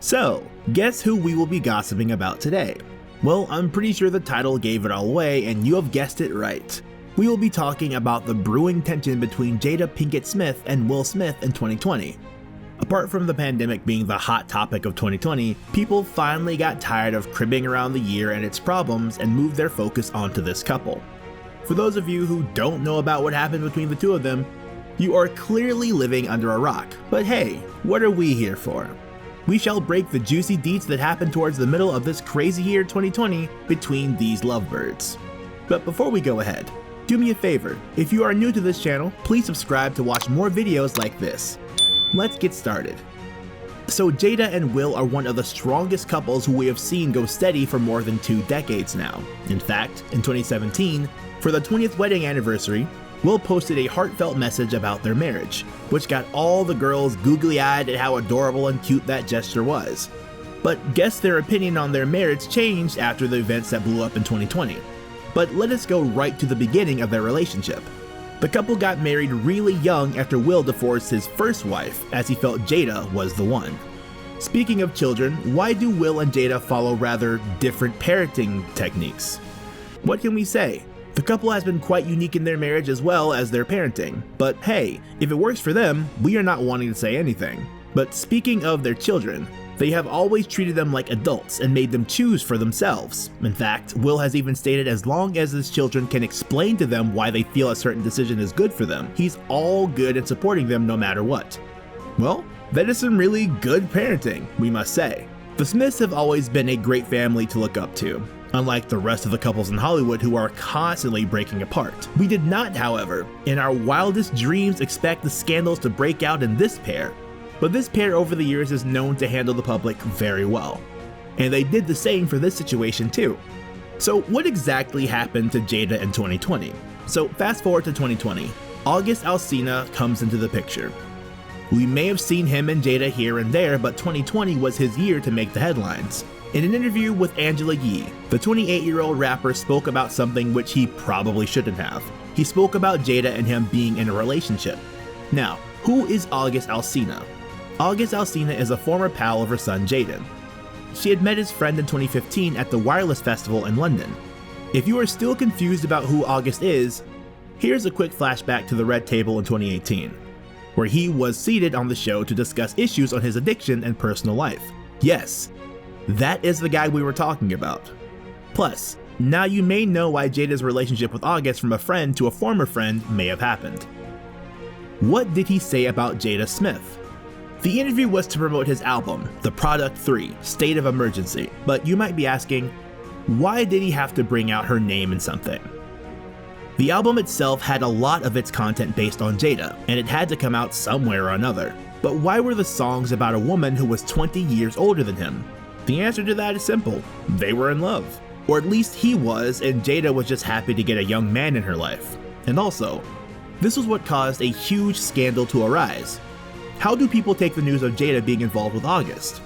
So, guess who we will be gossiping about today? Well, I'm pretty sure the title gave it all away, and you have guessed it right. We will be talking about the brewing tension between Jada Pinkett Smith and Will Smith in 2020. Apart from the pandemic being the hot topic of 2020, people finally got tired of cribbing around the year and its problems and moved their focus onto this couple. For those of you who don't know about what happened between the two of them, you are clearly living under a rock. But hey, what are we here for? We shall break the juicy deets that happened towards the middle of this crazy year 2020 between these lovebirds. But before we go ahead, do me a favor, if you are new to this channel, please subscribe to watch more videos like this. Let's get started. So Jada and Will are one of the strongest couples who we have seen go steady for more than 2 decades now. In fact, in 2017, for the 20th wedding anniversary, Will posted a heartfelt message about their marriage, which got all the girls googly-eyed at how adorable and cute that gesture was. But guess their opinion on their marriage changed after the events that blew up in 2020. But let us go right to the beginning of their relationship. The couple got married really young after Will divorced his first wife, as he felt Jada was the one. Speaking of children, why do Will and Jada follow rather different parenting techniques? What can we say? The couple has been quite unique in their marriage as well as their parenting. But hey, if it works for them, we are not wanting to say anything. But speaking of their children, they have always treated them like adults and made them choose for themselves. In fact, Will has even stated as long as his children can explain to them why they feel a certain decision is good for them, he's all good in supporting them no matter what. Well, that is some really good parenting, we must say. The Smiths have always been a great family to look up to, unlike the rest of the couples in Hollywood who are constantly breaking apart. We did not, however, in our wildest dreams expect the scandals to break out in this pair, but this pair over the years is known to handle the public very well. And they did the same for this situation too. So what exactly happened to Jada in 2020? So fast forward to 2020, August Alsina comes into the picture. We may have seen him and Jada here and there, but 2020 was his year to make the headlines. In an interview with Angela Yee, the 28-year-old rapper spoke about something which he probably shouldn't have. He spoke about Jada and him being in a relationship. Now, who is August Alsina? August Alsina is a former pal of her son Jaden. She had met his friend in 2015 at the Wireless Festival in London. If you are still confused about who August is, here's a quick flashback to the Red Table in 2018, where he was seated on the show to discuss issues on his addiction and personal life. Yes, that is the guy we were talking about. Plus, now you may know why Jada's relationship with August from a friend to a former friend may have happened. What did he say about Jada Smith? The interview was to promote his album, The Product 3, State of Emergency, but you might be asking, why did he have to bring out her name in something? The album itself had a lot of its content based on Jada, and it had to come out somewhere or another. But why were the songs about a woman who was 20 years older than him? The answer to that is simple. They were in love. Or at least he was, and Jada was just happy to get a young man in her life. And also, this was what caused a huge scandal to arise. How do people take the news of Jada being involved with August?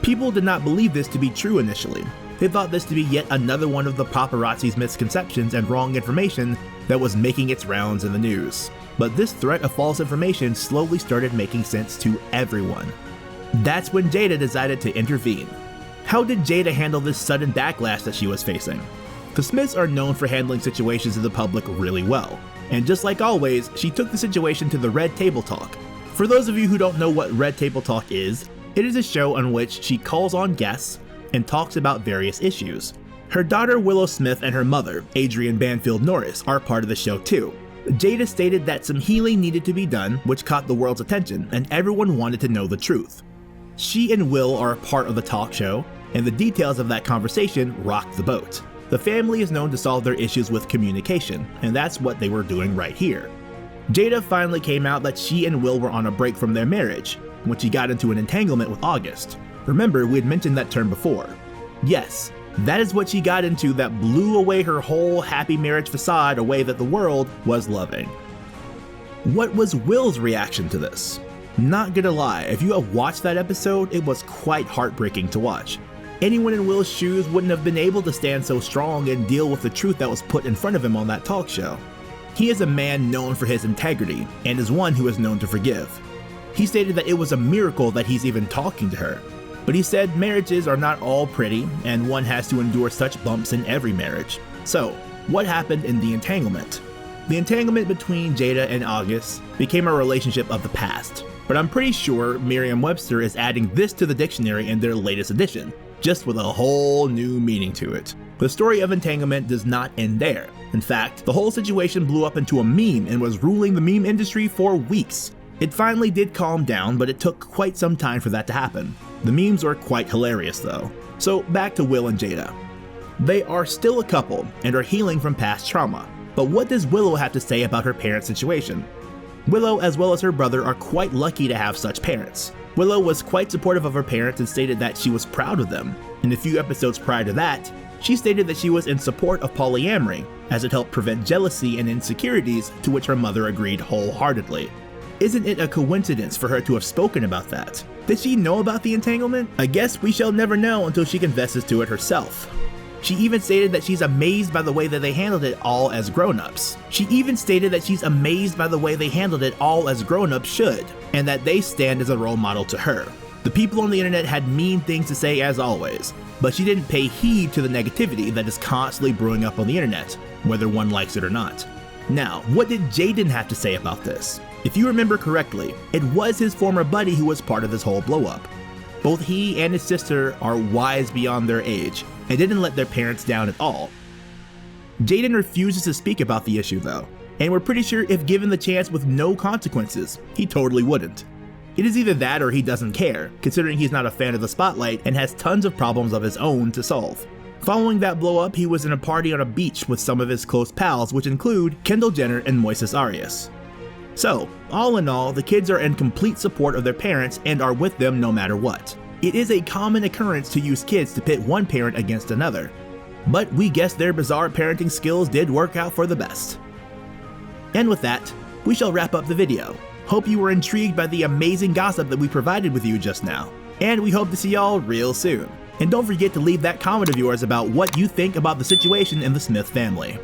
People did not believe this to be true initially. They thought this to be yet another one of the paparazzi's misconceptions and wrong information that was making its rounds in the news. But this threat of false information slowly started making sense to everyone. That's when Jada decided to intervene. How did Jada handle this sudden backlash that she was facing? The Smiths are known for handling situations in the public really well. And just like always, she took the situation to the Red Table Talk. For those of you who don't know what Red Table Talk is, it is a show on which she calls on guests and talks about various issues. Her daughter Willow Smith and her mother, Adrienne Banfield Norris, are part of the show too. Jada stated that some healing needed to be done, which caught the world's attention, and everyone wanted to know the truth. She and Will are a part of the talk show, and the details of that conversation rocked the boat. The family is known to solve their issues with communication, and that's what they were doing right here. Jada finally came out that she and Will were on a break from their marriage, when she got into an entanglement with August. Remember, we had mentioned that term before. Yes, that is what she got into that blew away her whole happy marriage facade, a way that the world was loving. What was Will's reaction to this? Not gonna lie, if you have watched that episode, it was quite heartbreaking to watch. Anyone in Will's shoes wouldn't have been able to stand so strong and deal with the truth that was put in front of him on that talk show. He is a man known for his integrity, and is one who is known to forgive. He stated that it was a miracle that he's even talking to her. but he said marriages are not all pretty and one has to endure such bumps in every marriage. So, what happened in the entanglement? The entanglement between Jada and August became a relationship of the past, but I'm pretty sure Merriam-Webster is adding this to the dictionary in their latest edition, just with a whole new meaning to it. The story of entanglement does not end there. In fact, the whole situation blew up into a meme and was ruling the meme industry for weeks. It finally did calm down, but it took quite some time for that to happen. The memes are quite hilarious though. So back to Will and Jada. They are still a couple and are healing from past trauma. But what does Willow have to say about her parents' situation? Willow, as well as her brother, are quite lucky to have such parents. Willow was quite supportive of her parents and stated that she was proud of them. In a few episodes prior to that, she stated that she was in support of polyamory, as it helped prevent jealousy and insecurities, to which her mother agreed wholeheartedly. Isn't it a coincidence for her to have spoken about that? Did she know about the entanglement? I guess we shall never know until she confesses to it herself. She even stated that she's amazed by the way that they handled it all as grown-ups. She even stated that she's amazed by the way they handled it all as grown-ups should, and that they stand as a role model to her. The people on the internet had mean things to say as always, but she didn't pay heed to the negativity that is constantly brewing up on the internet, whether one likes it or not. Now, what did Jaden have to say about this? If you remember correctly, it was his former buddy who was part of this whole blow-up. Both he and his sister are wise beyond their age, and didn't let their parents down at all. Jaden refuses to speak about the issue though, and we're pretty sure if given the chance with no consequences, he totally wouldn't. It is either that or he doesn't care, considering he's not a fan of the spotlight and has tons of problems of his own to solve. Following that blow up, he was in a party on a beach with some of his close pals, which include Kendall Jenner and Moises Arias. So, all in all, the kids are in complete support of their parents and are with them no matter what. It is a common occurrence to use kids to pit one parent against another, but we guess their bizarre parenting skills did work out for the best. And with that, we shall wrap up the video. Hope you were intrigued by the amazing gossip that we provided with you just now, and we hope to see y'all real soon. And don't forget to leave that comment of yours about what you think about the situation in the Smith family.